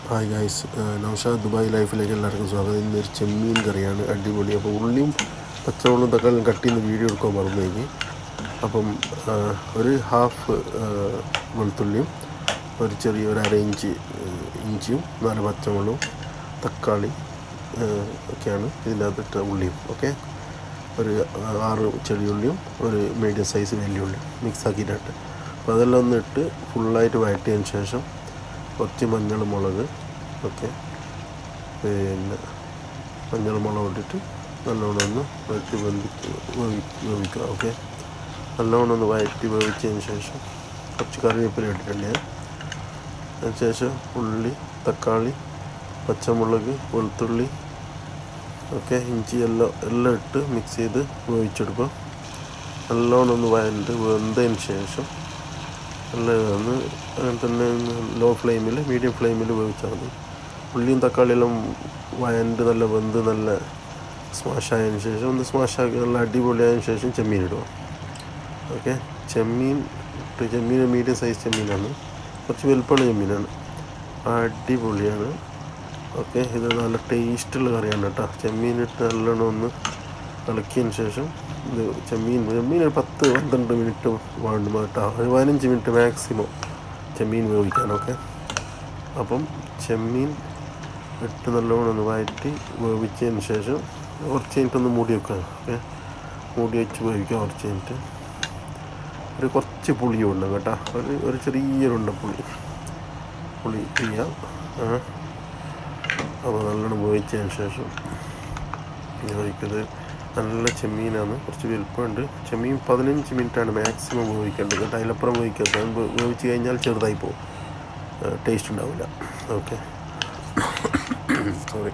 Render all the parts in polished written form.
Hi guys, Naushad Dubai ലൈഫിലേക്ക് എല്ലാവർക്കും സ്വാഗതം. ഇന്നൊരു ചെമ്മീൻ കറിയാണ്, അടിപൊളി. അപ്പോൾ ഉള്ളിയും പച്ചമുളകും തക്കാളിയും കട്ട് ചെയ്യുന്ന വീഡിയോ എടുക്കാൻ മറന്നേക്ക്. അപ്പം ഒരു ഹാഫ് വെളുത്തുള്ളിയും ഒരു അര ഇഞ്ച് ഇഞ്ചിയും 4 പച്ചമുളകും തക്കാളി ഒക്കെയാണ് ഇതിൻ്റെ അകത്തിട്ട ഉള്ളിയും. ഓക്കെ, ഒരു 6 ചെറിയുള്ളിയും ഒരു മീഡിയം സൈസ് വെല്ലുള്ളിയും മിക്സാക്കിയിട്ടിട്ട് അപ്പോൾ അതെല്ലാം ഒന്ന് ഇട്ട് ഫുള്ളായിട്ട് വഴറ്റിയതിന് ശേഷം കുറച്ച് മഞ്ഞൾ മുളക്, ഓക്കെ, പിന്നെ മഞ്ഞൾ മുളക് ഇട്ടിട്ട് നല്ലോണം ഒന്ന് വഴറ്റി വേവിക്കുക. ഓക്കെ, നല്ലോണം ഒന്ന് വഴറ്റി വേവിച്ചതിന് ശേഷം കുറച്ച് കറിവേപ്പില ഇട്ടിട്ടുണ്ട്. അതിനുശേഷം ഉള്ളി, തക്കാളി, പച്ചമുളക്, വെളുത്തുള്ളി, ഓക്കെ, ഇഞ്ചി എല്ലാം ഇട്ട് മിക്സ് ചെയ്ത് വേവിച്ചെടുക്കുക. നല്ലോണം ഒന്ന് വെന്തതിന് ശേഷം എല്ലാം ഒന്ന് അങ്ങനെ തന്നെ ലോ ഫ്ലെയിമിൽ മീഡിയം ഫ്ലെയിമിൽ വേവിച്ചാൽ മതി. ഉള്ളിയും തക്കാളിയെല്ലാം നല്ല വെന്ത് നല്ല സ്മാഷായതിനു ശേഷം ഒന്ന് സ്മാഷാക്കി നല്ല അടിപൊളിയായതിനു ശേഷം ചെമ്മീൻ ഇടുക. ഓക്കെ, ചെമ്മീൻ മീഡിയം സൈസ് ചെമ്മീനാണ്, കുറച്ച് വലുപ്പമുള്ള ചെമ്മീനാണ്, അടിപൊളിയാണ്. ഓക്കെ, ഇത് നല്ല ടേസ്റ്റുള്ള കറിയാണ് കേട്ടോ. ചെമ്മീൻ ഇട്ട് നല്ലോണം ഒന്ന് ഇളക്കിയതിന് ശേഷം ഇത് ചെമ്മീൻ ഒരു 10-12 മിനിറ്റ് വേണം കേട്ടോ, ഒരു 15 മിനിറ്റ് മാക്സിമം ചെമ്മീൻ വേവിക്കാനൊക്കെ. അപ്പം ചെമ്മീൻ ഇട്ട് നല്ലോണം ഒന്ന് വഴറ്റി വേവിച്ചതിന് ശേഷം കുറച്ച് മിനിറ്റ് ഒന്ന് മൂടി വെക്കുക. ഓക്കെ, മൂടി വെച്ച് വേവിക്കുക കുറച്ച് മിനിറ്റ്. കുറച്ച് പുളിയും ഉണ്ട് കേട്ടോ, ഒരു ചെറിയൊരുണ്ട പുളി ചെയ്യാം. അപ്പോൾ നല്ലോണം വേവിച്ചതിന് ശേഷം വേവിക്കത് നല്ല ചെമ്മീനാണ്, കുറച്ച് വലുപ്പമുണ്ട്. ചെമ്മീൻ 15 മിനിറ്റാണ് മാക്സിമം വേവിക്കേണ്ടത് കേട്ടോ, അതിലപ്പുറം വേവിക്കരുത്. വേവിച്ച് കഴിഞ്ഞാൽ ചെറുതായി പോകും, ടേസ്റ്റ് ഉണ്ടാവില്ല. Okay, sorry.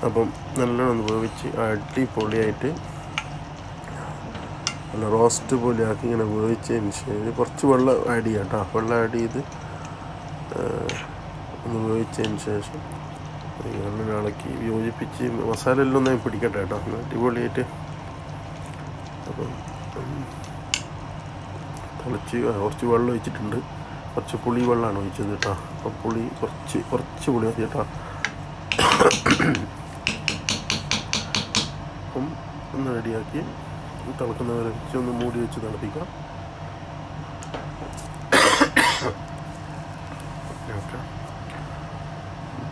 അപ്പം നല്ലോണം ഒന്ന് വേവിച്ച് അടിപൊളിയായിട്ട് നല്ല റോസ്റ്റ് പോലെ ആക്കി ഇങ്ങനെ വേവിച്ചതിന് ശേഷം കുറച്ച് വെള്ളം ആഡ് ചെയ്യാം കേട്ടോ. വെള്ളം ആഡ് ചെയ്ത് ഒന്ന് വേവിച്ചതിന് ശേഷം നല്ല ഇളക്കി യോജിപ്പിച്ച് മസാല എല്ലാം ഒന്ന് പിടിക്കട്ടെ കേട്ടോ, അടിപൊളിയായിട്ട്. അപ്പം കുറച്ച് വെള്ളം ഒഴിച്ചിട്ടുണ്ട്, കുറച്ച് പുളി വെള്ളമാണ് ഒഴിച്ചത് കേട്ടോ. അപ്പം കുറച്ച് പുളി മതി കേട്ടോ. അപ്പം ഒന്ന് റെഡിയാക്കി തിളക്കുന്നവരെ വെച്ച് ഒന്ന് മൂടി വെച്ച് തിളപ്പിക്കാം. ഓക്കെ,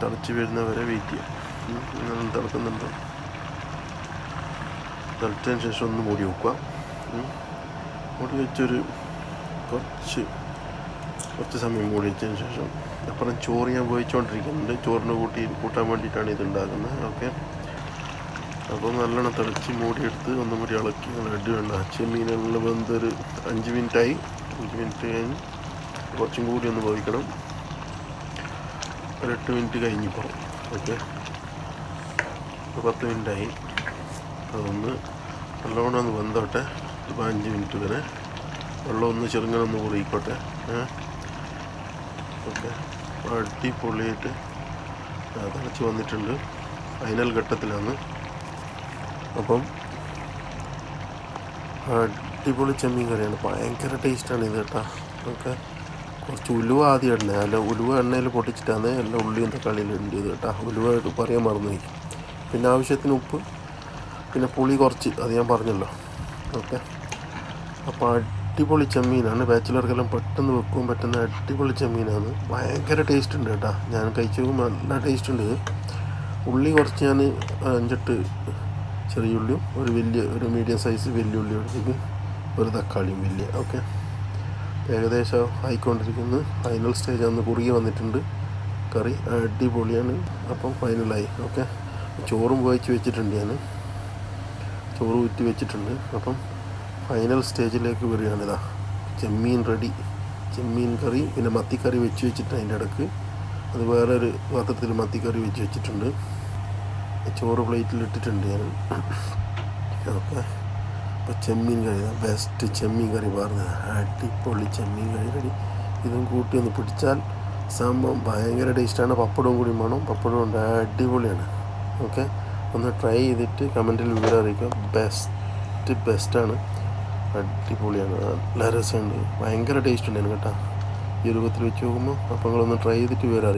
തിളച്ച് വരുന്നവരെ വെയിറ്റ് ചെയ്യാം. തിളക്കുന്നുണ്ട്, തിളച്ചതിന് ശേഷം ഒന്ന് മൂടി വെക്കുക. മൂടി വെച്ചൊരു കുറച്ച് സമയം മൂടി വെച്ചതിന് ശേഷം അപ്പുറം ചോറ് ഞാൻ വേവിച്ചുകൊണ്ടിരിക്കുന്നുണ്ട്. ചോറിന് കൂട്ടാൻ വേണ്ടിയിട്ടാണ് ഇത് ഉണ്ടാക്കുന്നത്. ഓക്കെ, അപ്പോൾ നല്ലോണം തിളച്ച് മൂടിയെടുത്ത് ഒന്നും കൂടി ഇളക്കി റെഡി വേണ്ട. ചെമ്മീനെല്ലാം വെന്തൊരു 5 മിനിറ്റായി. 5 മിനിറ്റ് കഴിഞ്ഞ് കുറച്ചും കൂടി ഒന്ന് വേവിക്കണം. ഒരു 8 മിനിറ്റ് കഴിഞ്ഞിപ്പോൾ. ഓക്കെ, 10 മിനിറ്റായി. അതൊന്ന് നല്ലോണം ഒന്ന് വെന്തോട്ടെ, 15 മിനിറ്റ് വരെ. വെള്ളം ഒന്ന് ചെറുങ്ങനൊന്ന് കുറിയിക്കോട്ടെ. ഓക്കെ, അടിപൊളിയായിട്ട് തിളച്ച് വന്നിട്ടുണ്ട്, ഫൈനൽ ഘട്ടത്തിലാണ്. അപ്പം അടിപൊളി ചെമ്മീൻ കറിയാണ്, ഭയങ്കര ടേസ്റ്റാണ് ഇത് കേട്ടോ. ഓക്കെ, കുറച്ച് ഉലുവ ആദ്യം ഇടണേ, അല്ല ഉലുവ എണ്ണയിൽ പൊട്ടിച്ചിട്ടാണ് എല്ലാം ഉള്ളിയും തക്കാളിയിൽ ഇടേണ്ടത് കേട്ടോ. ഉലുവ പറയാൻ മറന്നുപോയി. പിന്നെ ആവശ്യത്തിന് ഉപ്പ്, പിന്നെ പുളി കുറച്ച്, അത് ഞാൻ പറഞ്ഞല്ലോ. ഓക്കെ, അപ്പോൾ അടിപൊളി ചെമ്മീനാണ്, ബാച്ചിലർക്കെല്ലാം പെട്ടെന്ന് വെക്കാൻ പറ്റുന്ന അടിപൊളി ചെമ്മീനാണ്. ഭയങ്കര ടേസ്റ്റ് ഉണ്ട് കേട്ടോ, ഞാൻ കഴിച്ചു നോക്കുമ്പോൾ നല്ല ടേസ്റ്റ് ഉണ്ട്. ഉള്ളി കുറച്ച് ഞാൻ 5-8 ചെറിയുള്ളിയും ഒരു മീഡിയം സൈസ് വെല്ലുള്ളി എടുത്തേക്ക് ഒരു തക്കാളിയും വലിയ. ഓക്കെ, ഏകദേശം ആയിക്കൊണ്ടിരിക്കുന്നത്, ഫൈനൽ സ്റ്റേജ് അന്ന് കുറുകി വന്നിട്ടുണ്ട് കറി, അടിപൊളിയാണ്. അപ്പം ഫൈനലായി. ഓക്കെ, ചോറും വേവിച്ച് വെച്ചിട്ടുണ്ട്, ഞാൻ ചോറ് ഊറ്റി വെച്ചിട്ടുണ്ട്. അപ്പം ഫൈനൽ സ്റ്റേജിലേക്ക് വരികയാണിതാ, ചെമ്മീൻ റെഡി. ചെമ്മീൻ കറി, പിന്നെ മത്തിക്കറി വെച്ചിട്ട് അതിൻ്റെ ഇടയ്ക്ക് അത് വേറൊരു പാത്രത്തിൽ മത്തിക്കറി വെച്ചിട്ടുണ്ട്. ചോറ് പ്ലേറ്റിൽ ഇട്ടിട്ടുണ്ട് ഞാൻ. ഓക്കെ, അപ്പോൾ ചെമ്മീൻ കറി, ബെസ്റ്റ് ചെമ്മീൻ കറി പറഞ്ഞത്, അടിപൊളി ചെമ്മീൻ കറി റെഡി. ഇതും കൂട്ടി ഒന്ന് പിടിച്ചാൽ സംഭവം ഭയങ്കര ടേസ്റ്റാണ്. പപ്പടവും കൂടി വേണം, പപ്പടം ഉണ്ട്, അടിപൊളിയാണ്. ഓക്കെ, ഒന്ന് ട്രൈ ചെയ്തിട്ട് കമൻറ്റിൽ വിവരം അറിയിക്കാം. ബെസ്റ്റാണ്, അടിപൊളിയാണ്, നല്ല രസമുണ്ട്, ഭയങ്കര ടേസ്റ്റ് ഉണ്ടായിരുന്നു കേട്ടോ. ഈ രൂപത്തിൽ വെച്ച് നോക്കുമ്പോൾ അപ്പോൾ നിങ്ങളൊന്ന് ട്രൈ ചെയ്തിട്ട് വിവരം അറിയിക്കാം.